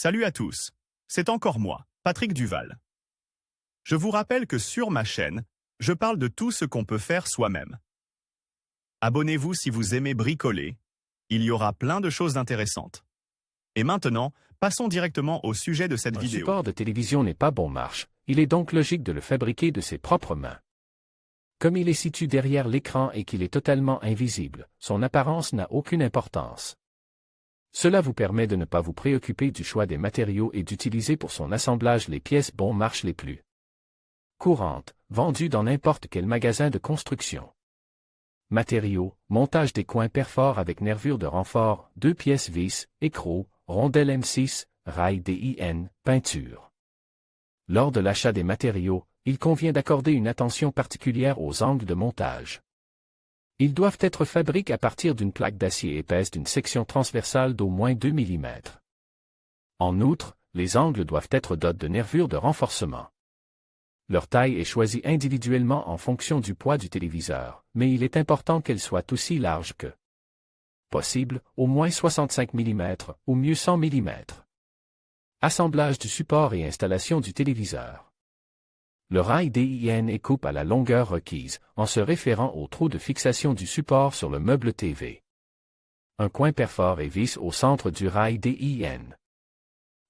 Salut à tous, c'est encore moi, Patrick Duval. Je vous rappelle que sur ma chaîne, je parle de tout ce qu'on peut faire soi-même. Abonnez-vous si vous aimez bricoler, il y aura plein de choses intéressantes. Et maintenant, passons directement au sujet de cette vidéo. Un support de télévision n'est pas bon marche, il est donc logique de le fabriquer de ses propres mains. Comme il est situé derrière l'écran et qu'il est totalement invisible, son apparence n'a aucune importance. Cela vous permet de ne pas vous préoccuper du choix des matériaux et d'utiliser pour son assemblage les pièces bon marche les plus courantes, vendues dans n'importe quel magasin de construction. Matériaux, montage des coins perforants avec nervures de renfort, 2 pièces vis, écrou, rondelle M6, rail DIN, peinture. Lors de l'achat des matériaux, il convient d'accorder une attention particulière aux angles de montage. Ils doivent être fabriqués à partir d'une plaque d'acier épaisse d'une section transversale d'au moins 2 mm. En outre, les angles doivent être dotés de nervures de renforcement. Leur taille est choisie individuellement en fonction du poids du téléviseur, mais il est important qu'elles soient aussi larges que possible, au moins 65 mm, ou mieux 100 mm. Assemblage du support et installation du téléviseur. Le rail DIN est coupe à la longueur requise, en se référant au trou de fixation du support sur le meuble TV. Un coin perfore et vis au centre du rail DIN.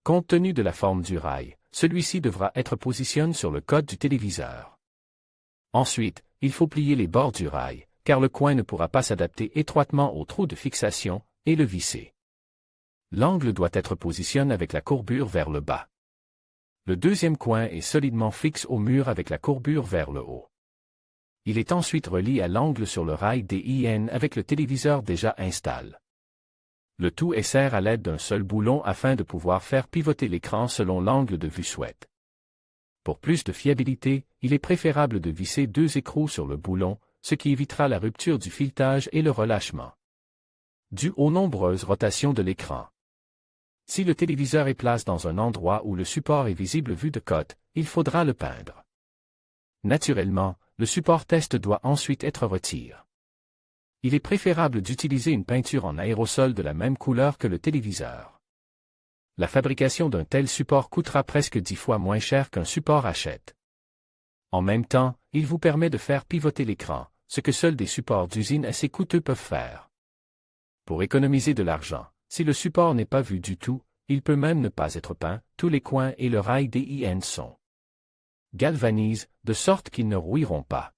Compte tenu de la forme du rail, celui-ci devra être positionné sur le code du téléviseur. Ensuite, il faut plier les bords du rail, car le coin ne pourra pas s'adapter étroitement au trou de fixation, et le visser. L'angle doit être positionné avec la courbure vers le bas. Le deuxième coin est solidement fixe au mur avec la courbure vers le haut. Il est ensuite relié à l'angle sur le rail DIN avec le téléviseur déjà installé. Le tout est serré à l'aide d'un seul boulon afin de pouvoir faire pivoter l'écran selon l'angle de vue souhaité. Pour plus de fiabilité, il est préférable de visser 2 écrous sur le boulon, ce qui évitera la rupture du filetage et le relâchement dû aux nombreuses rotations de l'écran. Si le téléviseur est placé dans un endroit où le support est visible vu de côté, il faudra le peindre. Naturellement, le support test doit ensuite être retiré. Il est préférable d'utiliser une peinture en aérosol de la même couleur que le téléviseur. La fabrication d'un tel support coûtera presque 10 fois moins cher qu'un support achète. En même temps, il vous permet de faire pivoter l'écran, ce que seuls des supports d'usine assez coûteux peuvent faire. Pour économiser de l'argent, si le support n'est pas vu du tout, il peut même ne pas être peint, tous les coins et le rail DIN sont galvanisés, de sorte qu'ils ne rouilleront pas.